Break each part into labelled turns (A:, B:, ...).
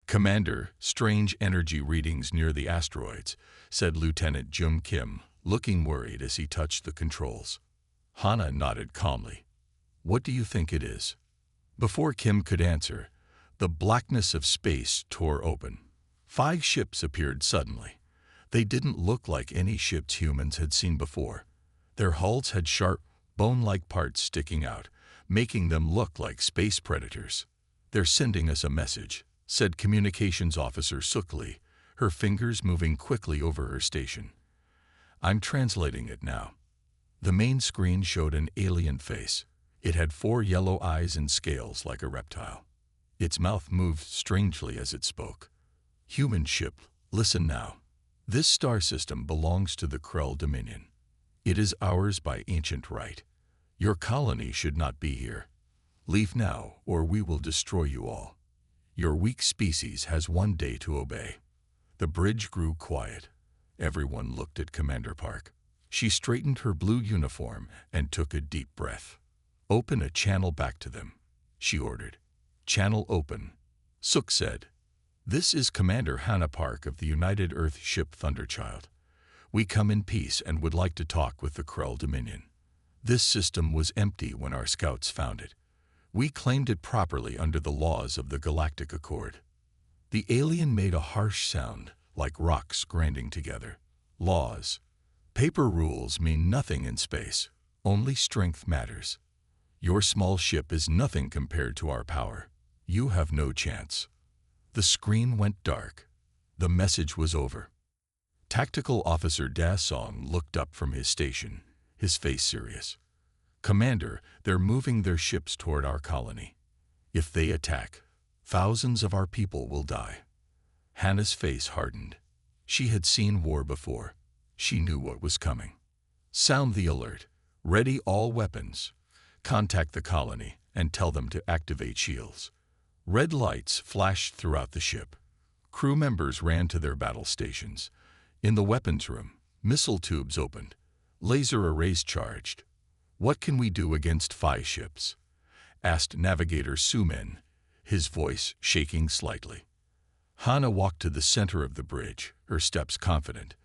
A: "Commander, strange energy readings near the asteroids," said Lieutenant Jun Kim, looking worried as he touched the controls. Hana nodded calmly. "What do you think it is?" Before Kim could answer, the blackness of space tore open. 5 ships appeared suddenly. They didn't look like any ships humans had seen before. Their hulls had sharp, bone-like parts sticking out, making them look like space predators. "They're sending us a message," said Communications Officer Sukli, her fingers moving quickly over her station. "I'm translating it now." The main screen showed an alien face. It had 4 yellow eyes and scales like a reptile. Its mouth moved strangely as it spoke. "Human ship, listen now. This star system belongs to the Krell Dominion. It is ours by ancient right. Your colony should not be here. Leave now, or we will destroy you all. Your weak species has 1 day to obey." The bridge grew quiet. Everyone looked at Commander Park. She straightened her blue uniform and took a deep breath. "Open a channel back to them," she ordered. "Channel open," Suk said. "This is Commander Hana Park of the United Earth ship Thunderchild. We come in peace and would like to talk with the Krell Dominion. This system was empty when our scouts found it. We claimed it properly under the laws of the Galactic Accord." The alien made a harsh sound, like rocks grinding together. "Laws. Paper rules mean nothing in space. Only strength matters. Your small ship is nothing compared to our power. You have no chance." The screen went dark. The message was over. Tactical Officer Da Song looked up from his station, his face serious. "Commander, they're moving their ships toward our colony. If they attack, thousands of our people will die." Hannah's face hardened. She had seen war before. She knew what was coming. "Sound the alert. Ready all weapons. Contact the colony and tell them to activate shields." Red lights flashed throughout the ship. Crew members ran to their battle stations. In the weapons room, missile tubes opened. Laser arrays charged. "What can we do against 5 ships?" asked Navigator Sumin, his voice shaking slightly. Hana walked to the center of the bridge, her steps confident.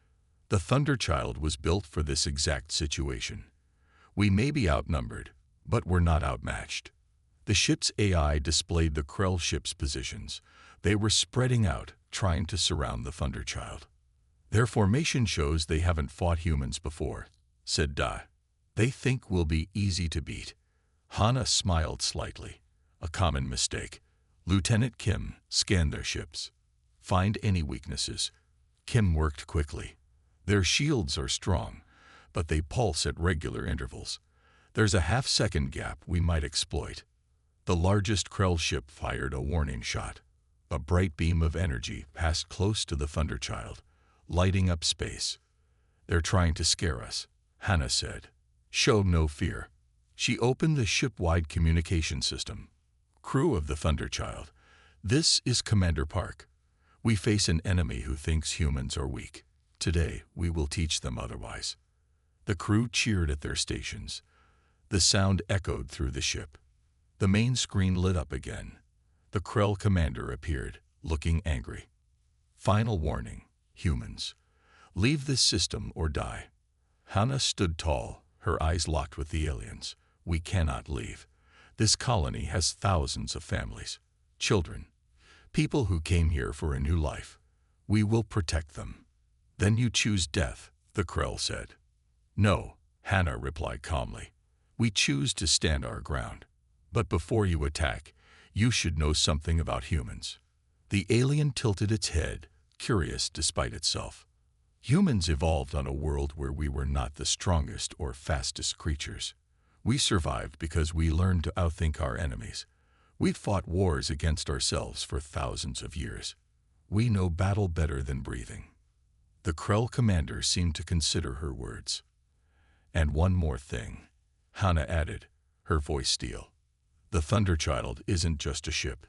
A: The Thunderchild was built for this exact situation. "We may be outnumbered, but we're not outmatched." The ship's AI displayed the Krell ship's positions. They were spreading out, trying to surround the Thunderchild. "Their formation shows they haven't fought humans before," said Da. "They think we'll be easy to beat." Hana smiled slightly. "A common mistake." Lieutenant Kim scanned their ships. "Find any weaknesses." Kim worked quickly. "Their shields are strong, but they pulse at regular intervals. There's a half-second gap we might exploit." The largest Krell ship fired a warning shot. A bright beam of energy passed close to the Thunderchild, lighting up space. "They're trying to scare us," Hana said. "Show no fear." She opened the ship-wide communication system. "Crew of the Thunderchild, this is Commander Park. We face an enemy who thinks humans are weak. Today, we will teach them otherwise." The crew cheered at their stations. The sound echoed through the ship. The main screen lit up again. The Krell commander appeared, looking angry. "Final warning, humans. Leave this system or die." Hana stood tall, her eyes locked with the aliens. "We cannot leave. This colony has thousands of families, children, people who came here for a new life. We will protect them." "Then you choose death," the Krell said. "No," Hana replied calmly. "We choose to stand our ground. But before you attack, you should know something about humans." The alien tilted its head, curious despite itself. "Humans evolved on a world where we were not the strongest or fastest creatures. We survived because we learned to outthink our enemies. We've fought wars against ourselves for thousands of years. We know battle better than breathing." The Krell commander seemed to consider her words. "And one more thing," Hana added, her voice steel. "The Thunderchild isn't just a ship.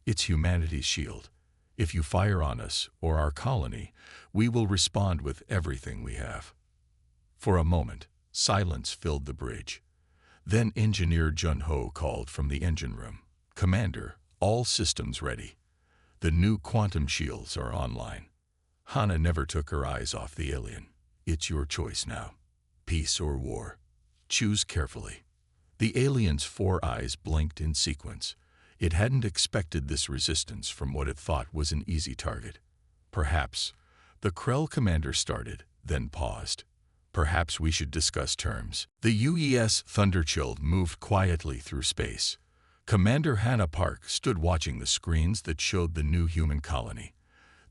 A: It's humanity's shield. If you fire on us or our colony, we will respond with everything we have." For a moment, silence filled the bridge. Then Engineer Jun Ho called from the engine room, "Commander, all systems ready." The new quantum shields are online. Hana never took her eyes off the alien. It's your choice now. Peace or war. Choose carefully. The alien's 4 eyes blinked in sequence. It hadn't expected this resistance from what it thought was an easy target. Perhaps. The Krell commander started, then paused. Perhaps we should discuss terms. The UES Thunderchild moved quietly through space. Commander Hannah Park stood watching the screens that showed the new human colony.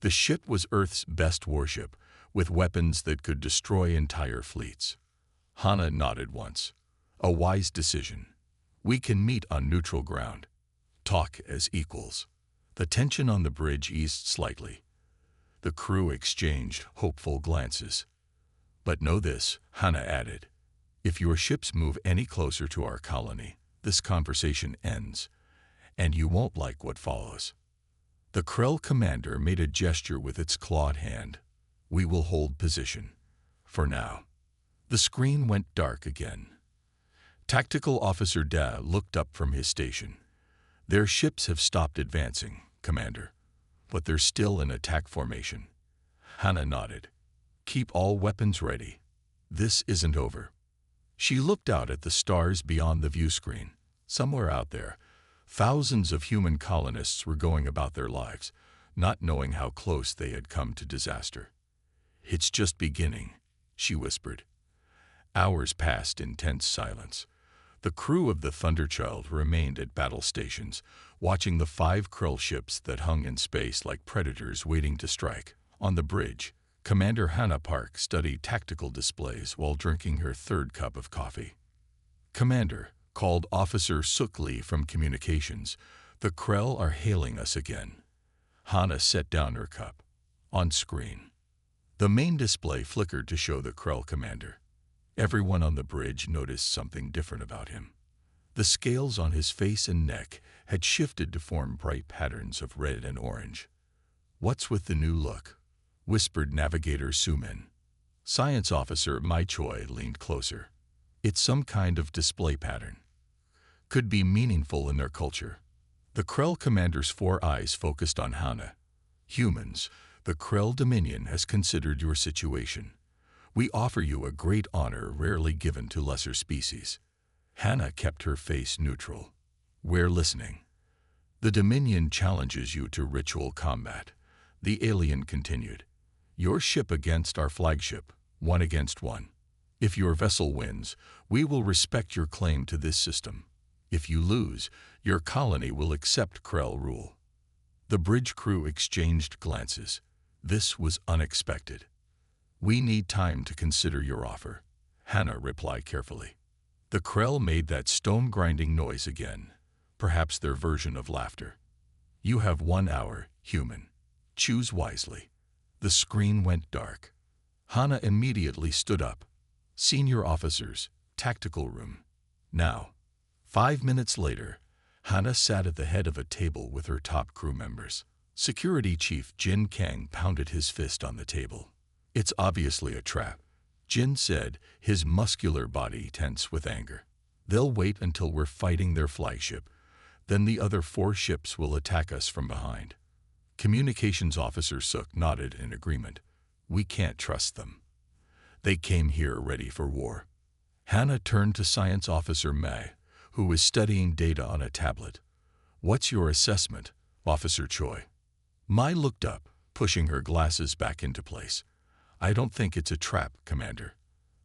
A: The ship was Earth's best warship, with weapons that could destroy entire fleets. Hannah nodded once. A wise decision. We can meet on neutral ground. Talk as equals. The tension on the bridge eased slightly. The crew exchanged hopeful glances. But know this, Hannah added. If your ships move any closer to our colony, this conversation ends, and you won't like what follows. The Krell commander made a gesture with its clawed hand. We will hold position. For now. The screen went dark again. Tactical Officer Da looked up from his station. Their ships have stopped advancing, Commander, but they're still in attack formation. Hannah nodded. Keep all weapons ready. This isn't over. She looked out at the stars beyond the view screen. Somewhere out there, thousands of human colonists were going about their lives, not knowing how close they had come to disaster. It's just beginning, she whispered. Hours passed in tense silence. The crew of the Thunderchild remained at battle stations, watching the 5 Krell ships that hung in space like predators waiting to strike. On the bridge, Commander Hannah Park studied tactical displays while drinking her 3rd cup of coffee. Commander, called Officer Suk Lee from Communications, the Krell are hailing us again. Hannah set down her cup. On screen, the main display flickered to show the Krell commander. Everyone on the bridge noticed something different about him. The scales on his face and neck had shifted to form bright patterns of red and orange. What's with the new look? Whispered Navigator Sumin. Science Officer Mai Choi leaned closer. It's some kind of display pattern. Could be meaningful in their culture. The Krell commander's 4 eyes focused on Hannah. Humans, the Krell Dominion has considered your situation. We offer you a great honor rarely given to lesser species. Hannah kept her face neutral. We're listening. The Dominion challenges you to ritual combat. The alien continued. Your ship against our flagship, 1 against 1. If your vessel wins, we will respect your claim to this system. If you lose, your colony will accept Krell rule. The bridge crew exchanged glances. This was unexpected. We need time to consider your offer, Hannah replied carefully. The Krell made that stone-grinding noise again, perhaps their version of laughter. You have 1 hour, human. Choose wisely. The screen went dark. Hannah immediately stood up. Senior officers, tactical room. Now. 5 minutes later, Hannah sat at the head of a table with her top crew members. Security Chief Jin Kang pounded his fist on the table. It's obviously a trap, Jin said, his muscular body tense with anger. They'll wait until we're fighting their flagship. Then the other 4 ships will attack us from behind. Communications Officer Suk nodded in agreement. We can't trust them. They came here ready for war. Hannah turned to Science Officer Mai, who was studying data on a tablet. What's your assessment, Officer Choi? Mai looked up, pushing her glasses back into place. I don't think it's a trap, Commander.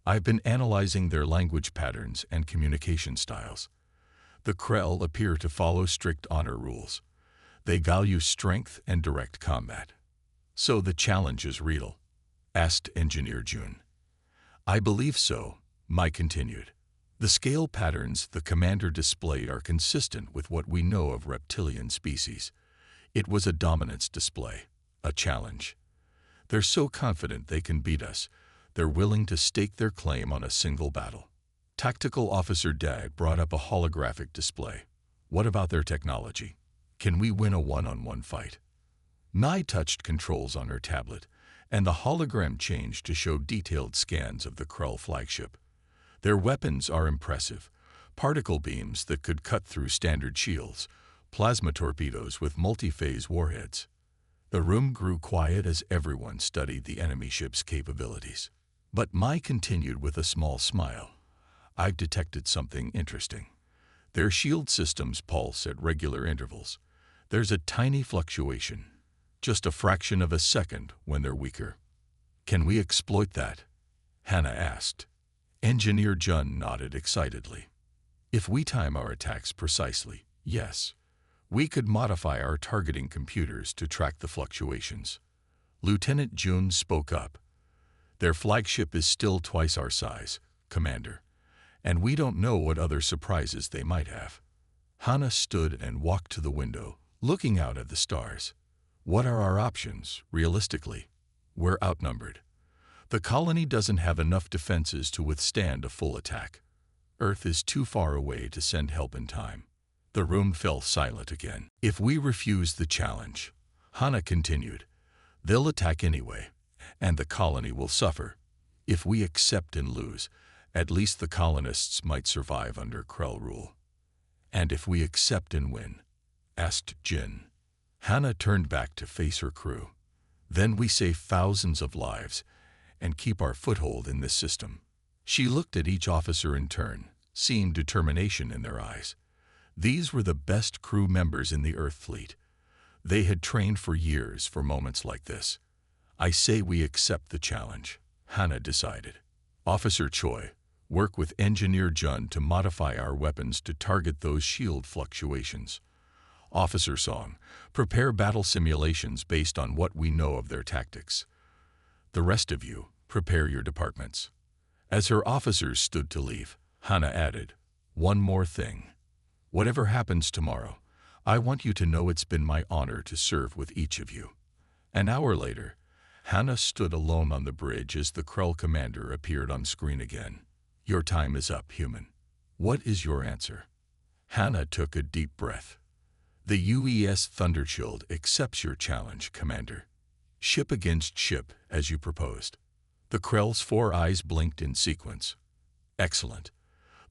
A: I've been analyzing their language patterns and communication styles. The Krell appear to follow strict honor rules. They value strength and direct combat. So the challenge is real? Asked Engineer Jun. I believe so, Mai continued. The scale patterns the Commander displayed are consistent with what we know of reptilian species. It was a dominance display, a challenge. They're so confident they can beat us, they're willing to stake their claim on a single battle. Tactical Officer Dag brought up a holographic display. What about their technology? Can we win a one-on-one fight? Nai touched controls on her tablet, and the hologram changed to show detailed scans of the Krell flagship. Their weapons are impressive. Particle beams that could cut through standard shields, plasma torpedoes with multi-phase warheads. The room grew quiet as everyone studied the enemy ship's capabilities. But Mai continued with a small smile. I've detected something interesting. Their shield systems pulse at regular intervals. There's a tiny fluctuation, just a fraction of a second when they're weaker. Can we exploit that? Hannah asked. Engineer Jun nodded excitedly. If we time our attacks precisely, yes. We could modify our targeting computers to track the fluctuations. Lieutenant Jun spoke up. Their flagship is still twice our size, Commander, and we don't know what other surprises they might have. Hannah stood and walked to the window, looking out at the stars. What are our options, realistically? We're outnumbered. The colony doesn't have enough defenses to withstand a full attack. Earth is too far away to send help in time. The room fell silent again. If we refuse the challenge, Hannah continued, they'll attack anyway, and the colony will suffer. If we accept and lose, at least the colonists might survive under Krell rule. And if we accept and win? Asked Jin. Hannah turned back to face her crew. Then we save thousands of lives and keep our foothold in this system. She looked at each officer in turn, seeing determination in their eyes. These were the best crew members in the Earth fleet. They had trained for years for moments like this. I say we accept the challenge, Hannah decided. Officer Choi, work with Engineer Jun to modify our weapons to target those shield fluctuations. Officer Song, prepare battle simulations based on what we know of their tactics. The rest of you, prepare your departments. As her officers stood to leave, Hannah added, one more thing. Whatever happens tomorrow, I want you to know it's been my honor to serve with each of you. An hour later, Hannah stood alone on the bridge as the Krell commander appeared on screen again. Your time is up, human. What is your answer? Hannah took a deep breath. The UES Thundershield accepts your challenge, Commander. Ship against ship, as you proposed. The Krell's 4 eyes blinked in sequence. Excellent.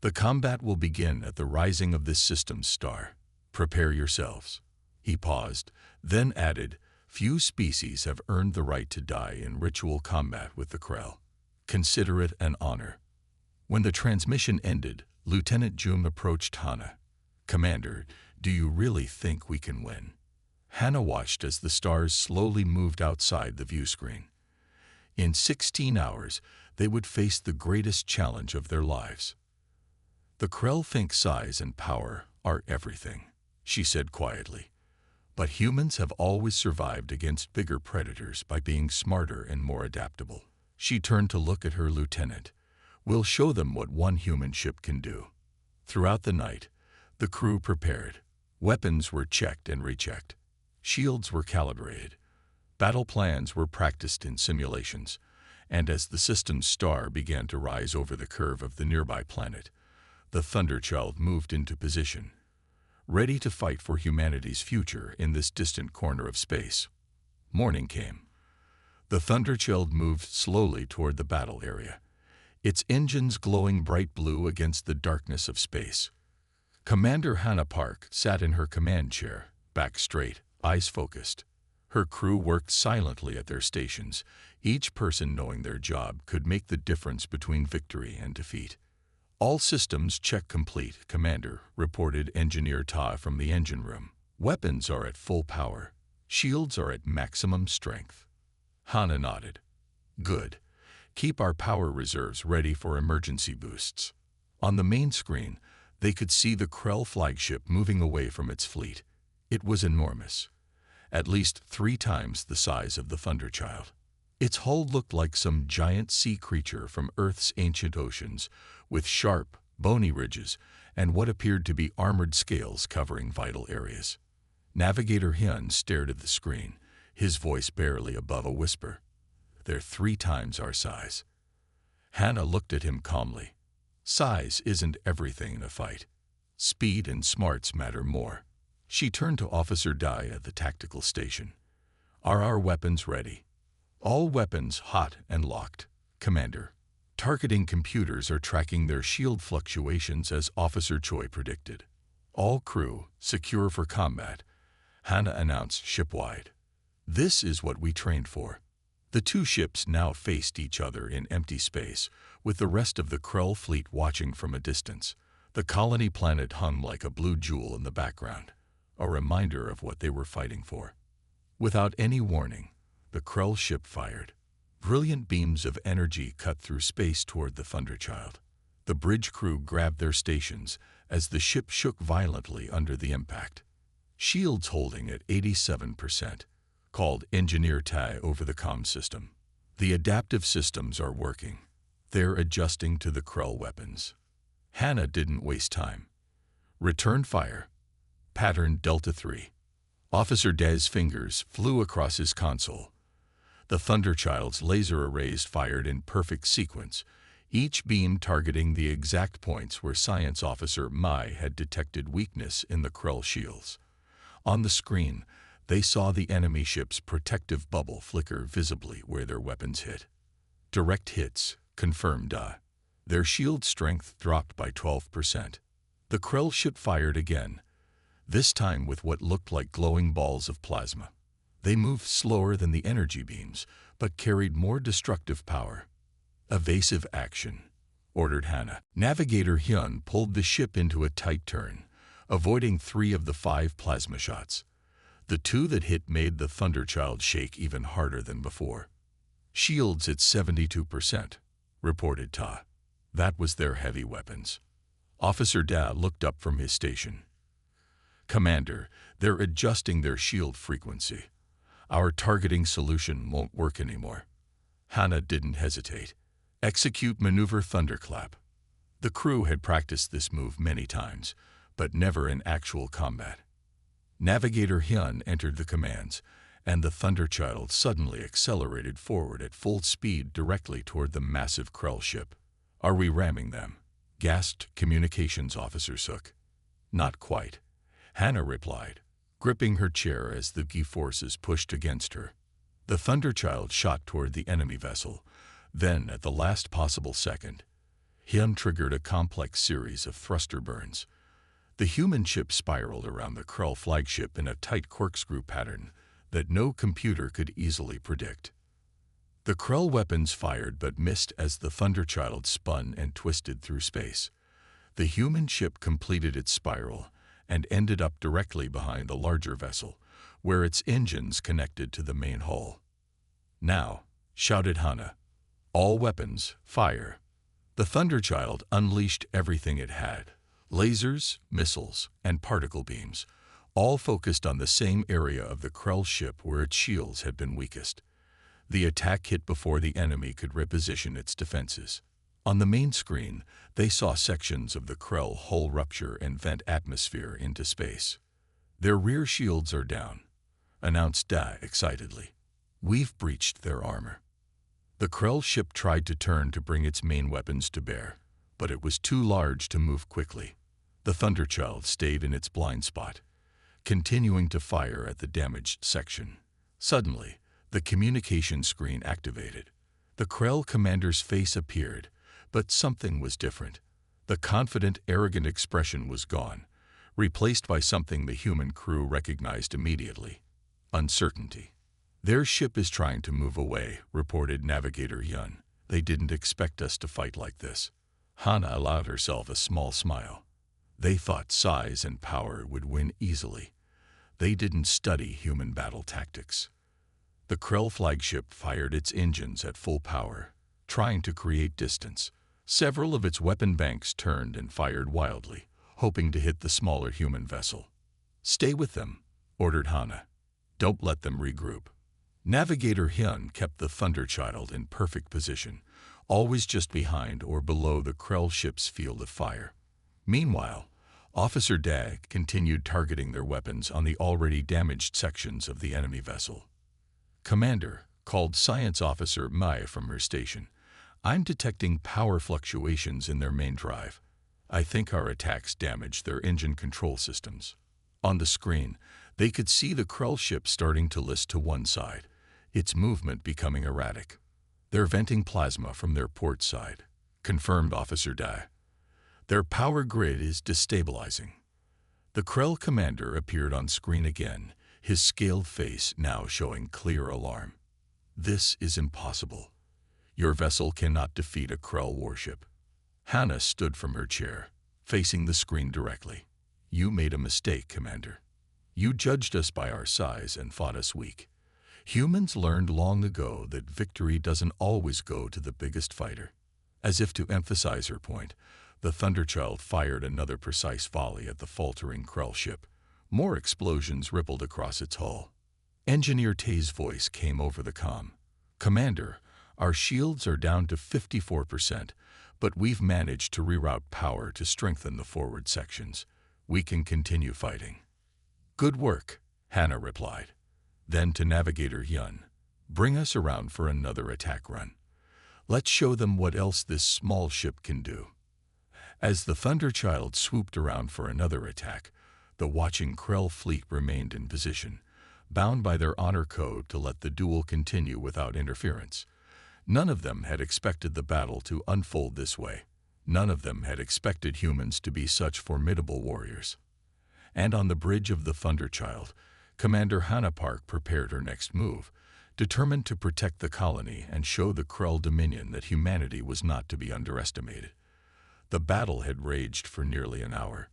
A: The combat will begin at the rising of this system's star. Prepare yourselves. He paused, then added, few species have earned the right to die in ritual combat with the Krell. Consider it an honor. When the transmission ended, Lieutenant Jun approached Hannah. Commander, do you really think we can win? Hannah watched as the stars slowly moved outside the view screen. In 16 hours, they would face the greatest challenge of their lives. The Krell think size and power are everything, she said quietly. But humans have always survived against bigger predators by being smarter and more adaptable. She turned to look at her lieutenant. We'll show them what one human ship can do. Throughout the night, the crew prepared. Weapons were checked and rechecked. Shields were calibrated. Battle plans were practiced in simulations. And as the system's star began to rise over the curve of the nearby planet, the Thunderchild moved into position, ready to fight for humanity's future in this distant corner of space. Morning came. The Thunderchild moved slowly toward the battle area, its engines glowing bright blue against the darkness of space. Commander Hannah Park sat in her command chair, back straight, eyes focused. Her crew worked silently at their stations, each person knowing their job could make the difference between victory and defeat. All systems check complete, Commander, reported Engineer Ta from the engine room. Weapons are at full power. Shields are at maximum strength. Hannah nodded. Good. Keep our power reserves ready for emergency boosts. On the main screen, they could see the Krell flagship moving away from its fleet. It was enormous, at least 3 times the size of the Thunderchild. Its hull looked like some giant sea creature from Earth's ancient oceans, with sharp, bony ridges and what appeared to be armored scales covering vital areas. Navigator Hyun stared at the screen, his voice barely above a whisper. They're 3 times our size. Hannah looked at him calmly. Size isn't everything in a fight. Speed and smarts matter more. She turned to Officer Dai at the tactical station. Are our weapons ready? All weapons hot and locked, Commander. Targeting computers are tracking their shield fluctuations as Officer Choi predicted. All crew secure for combat, Hannah announced shipwide. This is what we trained for. The two ships now faced each other in empty space, with the rest of the Krell fleet watching from a distance. The colony planet hung like a blue jewel in the background, a reminder of what they were fighting for. Without any warning, the Krell ship fired. Brilliant beams of energy cut through space toward the Thunderchild. The bridge crew grabbed their stations as the ship shook violently under the impact. Shields holding at 87%. Called Engineer Tai over the comm system. The adaptive systems are working. They're adjusting to the Krell weapons. Hannah didn't waste time. Return fire. Pattern Delta 3. Officer Daz's fingers flew across his console. The Thunderchild's laser arrays fired in perfect sequence, each beam targeting the exact points where Science Officer Mai had detected weakness in the Krell shields. On the screen, they saw the enemy ship's protective bubble flicker visibly where their weapons hit. Direct hits, confirmed Da. Their shield strength dropped by 12%. The Krell ship fired again, this time with what looked like glowing balls of plasma. They moved slower than the energy beams, but carried more destructive power. Evasive action, ordered Hannah. Navigator Hyun pulled the ship into a tight turn, avoiding 3 of the 5 plasma shots. The 2 that hit made the Thunderchild shake even harder than before. Shields at 72%, reported Ta. That was their heavy weapons. Officer Da looked up from his station. Commander, they're adjusting their shield frequency. Our targeting solution won't work anymore. Hannah didn't hesitate. Execute Maneuver Thunderclap. The crew had practiced this move many times, but never in actual combat. Navigator Hyun entered the commands, and the Thunderchild suddenly accelerated forward at full speed directly toward the massive Krell ship. Are we ramming them? Gasped Communications Officer Sook. Not quite, Hannah replied, gripping her chair as the G-forces pushed against her. The Thunderchild shot toward the enemy vessel. Then, at the last possible second, Hyun triggered a complex series of thruster burns. The human ship spiraled around the Krell flagship in a tight corkscrew pattern that no computer could easily predict. The Krell weapons fired but missed as the Thunderchild spun and twisted through space. The human ship completed its spiral and ended up directly behind the larger vessel, where its engines connected to the main hull. Now, shouted Hannah, all weapons, fire. The Thunderchild unleashed everything it had. Lasers, missiles, and particle beams, all focused on the same area of the Krell ship where its shields had been weakest. The attack hit before the enemy could reposition its defenses. On the main screen, they saw sections of the Krell hull rupture and vent atmosphere into space. Their rear shields are down, announced Da excitedly. We've breached their armor. The Krell ship tried to turn to bring its main weapons to bear, but it was too large to move quickly. The Thunderchild stayed in its blind spot, continuing to fire at the damaged section. Suddenly, the communication screen activated. The Krell commander's face appeared, but something was different. The confident, arrogant expression was gone, replaced by something the human crew recognized immediately: uncertainty. Their ship is trying to move away, reported Navigator Hyun. They didn't expect us to fight like this. Hannah allowed herself a small smile. They thought size and power would win easily. They didn't study human battle tactics. The Krell flagship fired its engines at full power, trying to create distance. Several of its weapon banks turned and fired wildly, hoping to hit the smaller human vessel. Stay with them, ordered Hannah. Don't let them regroup. Navigator Hyun kept the Thunderchild in perfect position, always just behind or below the Krell ship's field of fire. Meanwhile, Officer Da continued targeting their weapons on the already damaged sections of the enemy vessel. Commander, called Science Officer Mai from her station, I'm detecting power fluctuations in their main drive. I think our attacks damaged their engine control systems. On the screen, they could see the Krell ship starting to list to one side, its movement becoming erratic. They're venting plasma from their port side, confirmed Officer Da. Their power grid is destabilizing. The Krell commander appeared on screen again, his scaled face now showing clear alarm. "This is impossible. Your vessel cannot defeat a Krell warship." Hannah stood from her chair, facing the screen directly. "You made a mistake, Commander. You judged us by our size and fought us weak. Humans learned long ago that victory doesn't always go to the biggest fighter." As if to emphasize her point, the Thunderchild fired another precise volley at the faltering Krell ship. More explosions rippled across its hull. Engineer Tay's voice came over the comm. "Commander, our shields are down to 54%, but we've managed to reroute power to strengthen the forward sections. We can continue fighting." "Good work," Hannah replied. Then to Navigator Hyun, "Bring us around for another attack run. Let's show them what else this small ship can do." As the Thunderchild swooped around for another attack, the watching Krell fleet remained in position, bound by their honor code to let the duel continue without interference. None of them had expected the battle to unfold this way. None of them had expected humans to be such formidable warriors. And on the bridge of the Thunderchild, Commander Hannah Park prepared her next move, determined to protect the colony and show the Krell Dominion that humanity was not to be underestimated. The battle had raged for nearly an hour.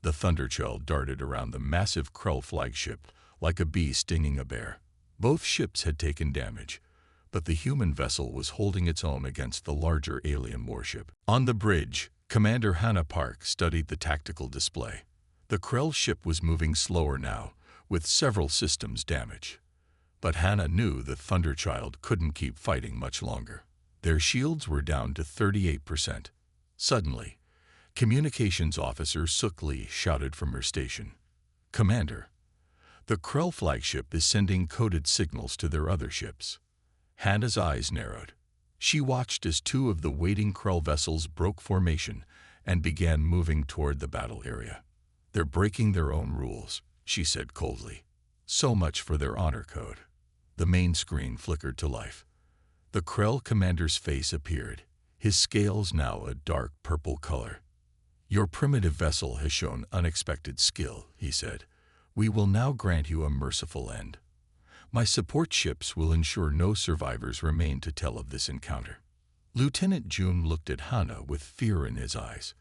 A: The Thunderchild darted around the massive Krell flagship like a bee stinging a bear. Both ships had taken damage, but the human vessel was holding its own against the larger alien warship. On the bridge, Commander Hannah Park studied the tactical display. The Krell ship was moving slower now, with several systems damaged. But Hannah knew the Thunderchild couldn't keep fighting much longer. Their shields were down to 38%. Suddenly, Communications Officer Suk Lee shouted from her station, "Commander, the Krell flagship is sending coded signals to their other ships." Hannah's eyes narrowed. She watched as two of the waiting Krell vessels broke formation and began moving toward the battle area. "They're breaking their own rules," she said coldly. "So much for their honor code." The main screen flickered to life. The Krell commander's face appeared, his scales now a dark purple color. "Your primitive vessel has shown unexpected skill," he said. "We will now grant you a merciful end. My support ships will ensure no survivors remain to tell of this encounter." Lieutenant June looked at Hannah with fear in his eyes.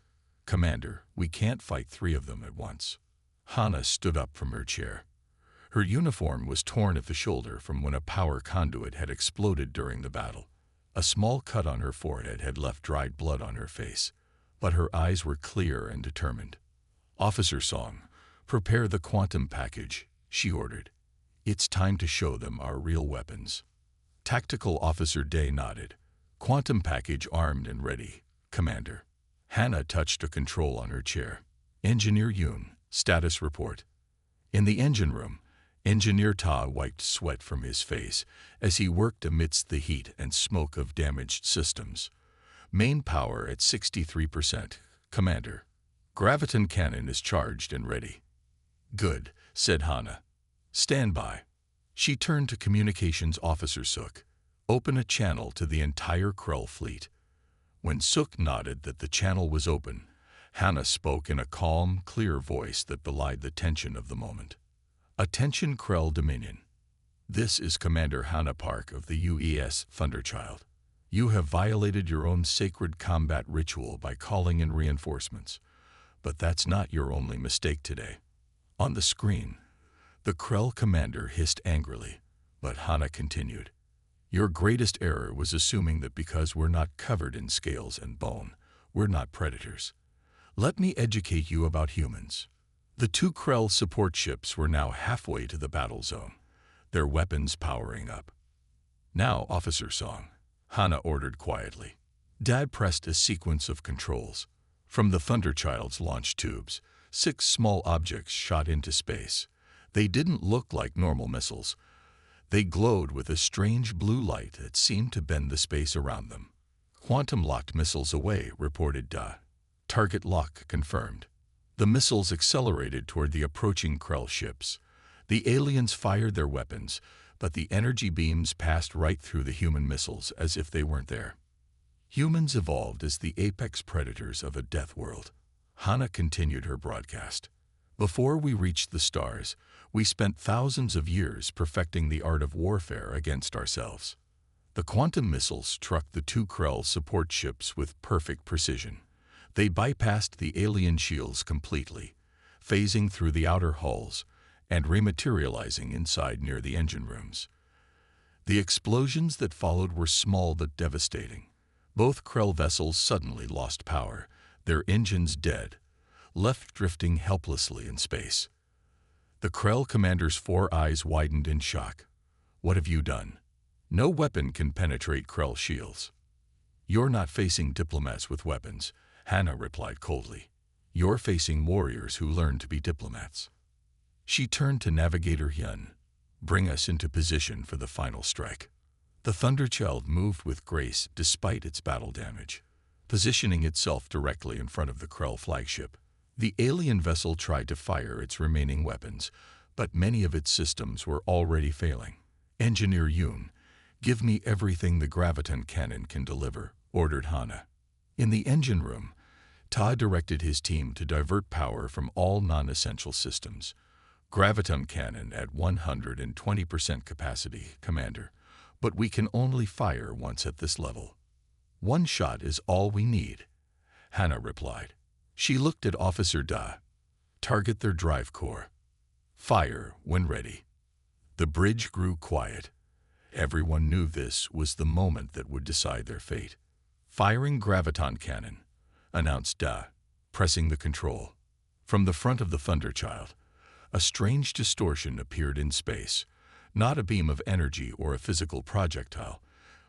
A: "Commander, we can't fight three of them at once." Hannah stood up from her chair. Her uniform was torn at the shoulder from when a power conduit had exploded during the battle. A small cut on her forehead had left dried blood on her face, but her eyes were clear and determined. "Officer Song, prepare the quantum package," she ordered. "It's time to show them our real weapons." Tactical Officer Day nodded. "Quantum package armed and ready, Commander." Hannah touched a control on her chair. "Engineer Yoon, status report." In the engine room, Engineer Ta wiped sweat from his face as he worked amidst the heat and smoke of damaged systems. "Main power at 63%, Commander. Graviton cannon is charged and ready." "Good," said Hannah. "Stand by." She turned to Communications Officer Suk. "Open a channel to the entire Krell fleet." When Suk nodded that the channel was open, Hannah spoke in a calm, clear voice that belied the tension of the moment. "Attention Krell Dominion. This is Commander Hannah Park of the UES Thunderchild. You have violated your own sacred combat ritual by calling in reinforcements. But that's not your only mistake today." On the screen, the Krell commander hissed angrily, but Hannah continued. "Your greatest error was assuming that because we're not covered in scales and bone, we're not predators. Let me educate you about humans." The two Krell support ships were now halfway to the battle zone, their weapons powering up. "Now, Officer Song," Hannah ordered quietly. Dad pressed a sequence of controls. From the Thunderchild's launch tubes, 6 small objects shot into space. They didn't look like normal missiles. They glowed with a strange blue light that seemed to bend the space around them. "Quantum-locked missiles away," reported Da. "Target lock confirmed." The missiles accelerated toward the approaching Krell ships. The aliens fired their weapons, but the energy beams passed right through the human missiles as if they weren't there. "Humans evolved as the apex predators of a death world." Hannah continued her broadcast. "Before we reached the stars, We spent thousands of years perfecting the art of warfare against ourselves. The quantum missiles struck the two Krell support ships with perfect precision. They bypassed the alien shields completely, phasing through the outer hulls and rematerializing inside near the engine rooms. The explosions that followed were small but devastating. Both Krell vessels suddenly lost power, their engines dead, left drifting helplessly in space. The Krell commander's four eyes widened in shock. What have you done? No weapon can penetrate Krell shields. You're not facing diplomats with weapons, Hannah replied coldly. You're facing warriors who learn to be diplomats. She turned to Navigator Hyun. Bring us into position for the final strike. The Thunderchild moved with grace despite its battle damage, positioning itself directly in front of the Krell flagship. The alien vessel tried to fire its remaining weapons, but many of its systems were already failing. Engineer Yoon, give me everything the graviton cannon can deliver, ordered Hannah. In the engine room, Ta directed his team to divert power from all non-essential systems. Graviton cannon at 120% capacity, Commander, but we can only fire once at this level. One shot is all we need, Hannah replied. She looked at Officer Da. Target their drive core. Fire when ready. The bridge grew quiet. Everyone knew this was the moment that would decide their fate. Firing graviton cannon, announced Da, pressing the control. From the front of the Thunderchild, a strange distortion appeared in space, not a beam of energy or a physical projectile,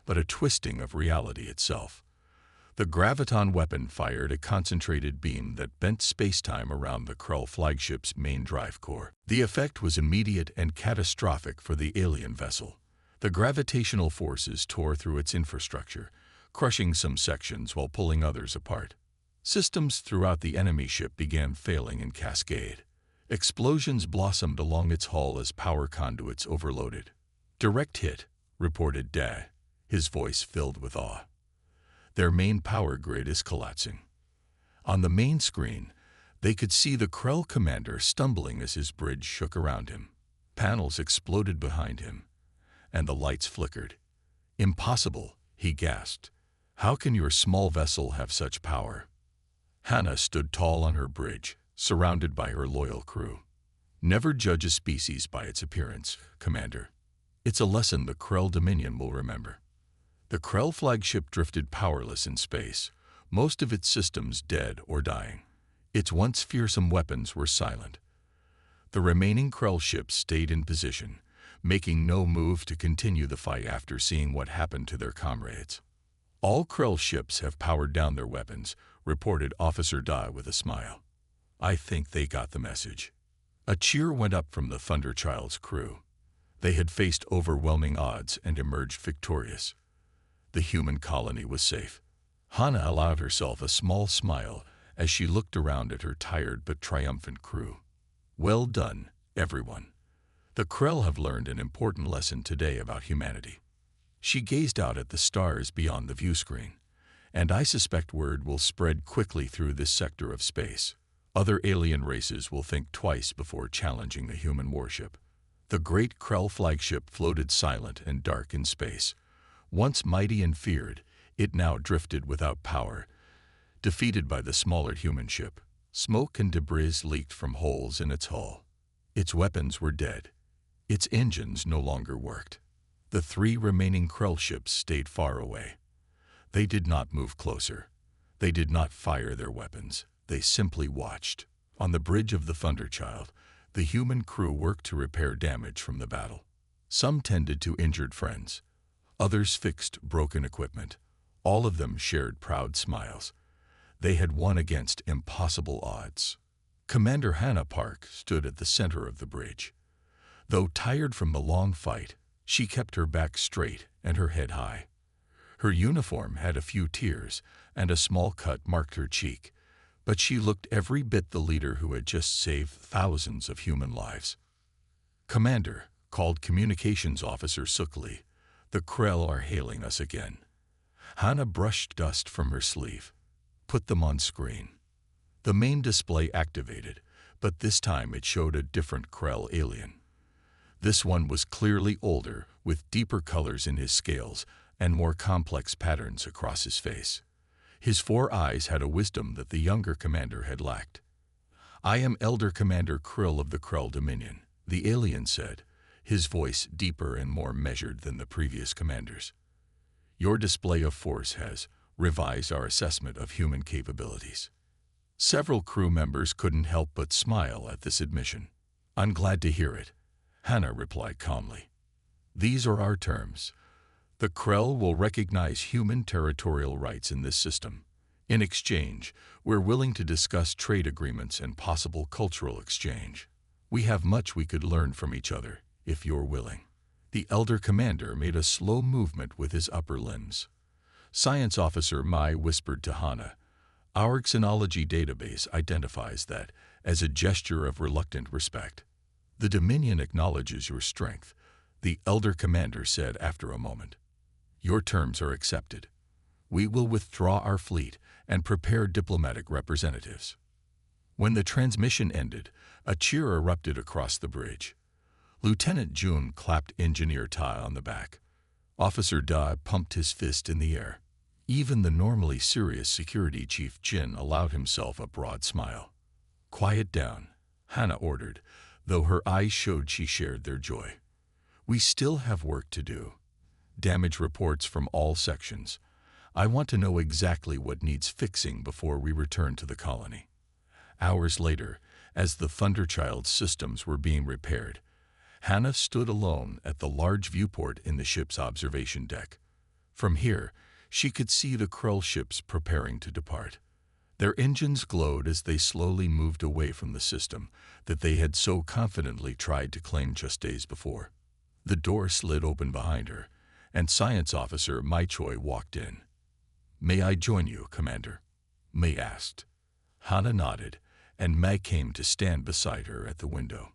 A: but a twisting of reality itself. The graviton weapon fired a concentrated beam that bent spacetime around the Krell flagship's main drive core. The effect was immediate and catastrophic for the alien vessel. The gravitational forces tore through its infrastructure, crushing some sections while pulling others apart. Systems throughout the enemy ship began failing in cascade. Explosions blossomed along its hull as power conduits overloaded. Direct hit, reported Da, his voice filled with awe. Their main power grid is collapsing. On the main screen, they could see the Krell commander stumbling as his bridge shook around him. Panels exploded behind him, and the lights flickered. Impossible, he gasped. How can your small vessel have such power? Hannah stood tall on her bridge, surrounded by her loyal crew. Never judge a species by its appearance, Commander. It's a lesson the Krell Dominion will remember. The Krell flagship drifted powerless in space, most of its systems dead or dying. Its once fearsome weapons were silent. The remaining Krell ships stayed in position, making no move to continue the fight after seeing what happened to their comrades. All Krell ships have powered down their weapons, reported Officer Da with a smile. I think they got the message. A cheer went up from the Thunderchild's crew. They had faced overwhelming odds and emerged victorious. The human colony was safe. Hannah allowed herself a small smile as she looked around at her tired but triumphant crew. Well done, everyone. The Krell have learned an important lesson today about humanity. She gazed out at the stars beyond the view screen, and I suspect word will spread quickly through this sector of space. Other alien races will think twice before challenging a human warship. The great Krell flagship floated silent and dark in space. Once mighty and feared, it now drifted without power, defeated by the smaller human ship. Smoke and debris leaked from holes in its hull. Its weapons were dead. Its engines no longer worked. The three remaining Krell ships stayed far away. They did not move closer. They did not fire their weapons. They simply watched. On the bridge of the Thunderchild, the human crew worked to repair damage from the battle. Some tended to injured friends. Others fixed broken equipment. All of them shared proud smiles. They had won against impossible odds. Commander Hannah Park stood at the center of the bridge. Though tired from the long fight, she kept her back straight and her head high. Her uniform had a few tears, and a small cut marked her cheek, but she looked every bit the leader who had just saved thousands of human lives. Commander, called Communications Officer Sukli, the Krell are hailing us again. Hannah brushed dust from her sleeve. Put them on screen. The main display activated, but this time it showed a different Krell alien. This one was clearly older, with deeper colors in his scales and more complex patterns across his face. His 4 eyes had a wisdom that the younger commander had lacked. "I am Elder Commander Krill of the Krell Dominion," the alien said, his voice deeper and more measured than the previous commanders. "Your display of force has revised our assessment of human capabilities." Several crew members couldn't help but smile at this admission. "I'm glad to hear it," Hannah replied calmly. "These are our terms. The Krell will recognize human territorial rights in this system. In exchange, we're willing to discuss trade agreements and possible cultural exchange. We have much we could learn from each other, if you're willing." The Elder Commander made a slow movement with his upper limbs. Science Officer Mai whispered to Hannah, "Our xenology database identifies that as a gesture of reluctant respect." "The Dominion acknowledges your strength," the Elder Commander said after a moment. "Your terms are accepted. We will withdraw our fleet and prepare diplomatic representatives." When the transmission ended, a cheer erupted across the bridge. Lieutenant June clapped Engineer Tai on the back. Officer Da pumped his fist in the air. Even the normally serious Security Chief Jin allowed himself a broad smile. "Quiet down," Hannah ordered, though her eyes showed she shared their joy. "We still have work to do. Damage reports from all sections. I want to know exactly what needs fixing before we return to the colony." Hours later, as the Thunderchild's systems were being repaired, Hannah stood alone at the large viewport in the ship's observation deck. From here, she could see the Krell ships preparing to depart. Their engines glowed as they slowly moved away from the system that they had so confidently tried to claim just days before. The door slid open behind her, and Science Officer Mai Choi walked in. "May I join you, Commander?" Mai asked. Hannah nodded, and Mai came to stand beside her at the window.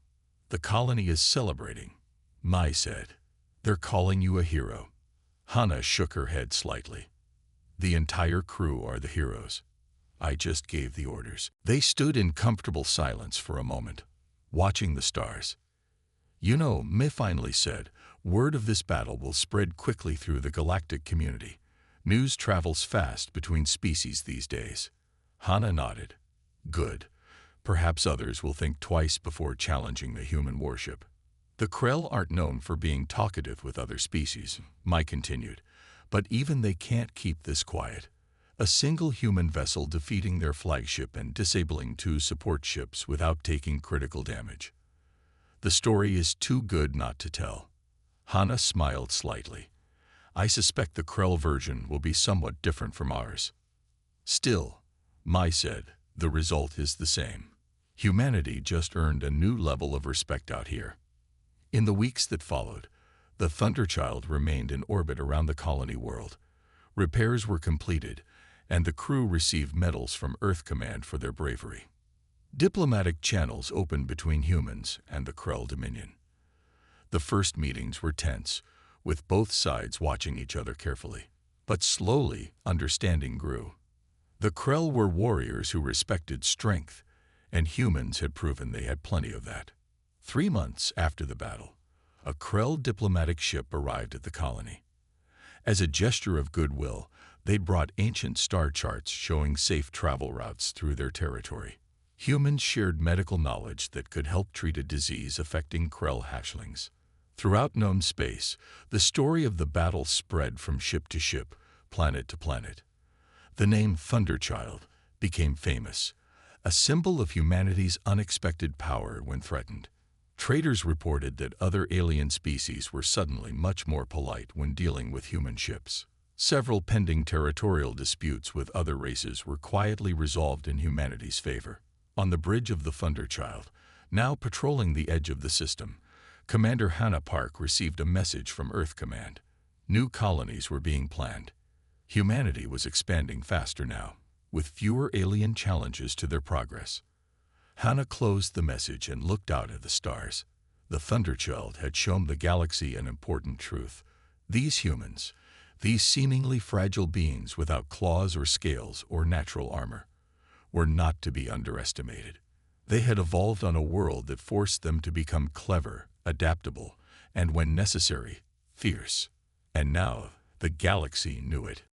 A: "The colony is celebrating," Mai said. "They're calling you a hero." Hannah shook her head slightly. "The entire crew are the heroes. I just gave the orders." They stood in comfortable silence for a moment, watching the stars. "You know," Mai finally said, "word of this battle will spread quickly through the galactic community. News travels fast between species these days." Hannah nodded. "Good. Perhaps others will think twice before challenging the human warship." "The Krell aren't known for being talkative with other species," Mai continued, "but even they can't keep this quiet. A single human vessel defeating their flagship and disabling 2 support ships without taking critical damage. The story is too good not to tell." Hannah smiled slightly. "I suspect the Krell version will be somewhat different from ours." "Still," Mai said, "the result is the same. Humanity just earned a new level of respect out here." In the weeks that followed, the Thunderchild remained in orbit around the colony world. Repairs were completed, and the crew received medals from Earth Command for their bravery. Diplomatic channels opened between humans and the Krell Dominion. The first meetings were tense, with both sides watching each other carefully. But slowly, understanding grew. The Krell were warriors who respected strength, and humans had proven they had plenty of that. 3 months after the battle, a Krell diplomatic ship arrived at the colony. As a gesture of goodwill, they'd brought ancient star charts showing safe travel routes through their territory. Humans shared medical knowledge that could help treat a disease affecting Krell hatchlings. Throughout known space, the story of the battle spread from ship to ship, planet to planet. The name Thunderchild became famous, a symbol of humanity's unexpected power when threatened. Traders reported that other alien species were suddenly much more polite when dealing with human ships. Several pending territorial disputes with other races were quietly resolved in humanity's favor. On the bridge of the Thunderchild, now patrolling the edge of the system, Commander Hannah Park received a message from Earth Command. New colonies were being planned. Humanity was expanding faster now, with fewer alien challenges to their progress. Hannah closed the message and looked out at the stars. The Thunderchild had shown the galaxy an important truth. These humans, these seemingly fragile beings without claws or scales or natural armor, were not to be underestimated. They had evolved on a world that forced them to become clever, adaptable, and when necessary, fierce. And now the galaxy knew it.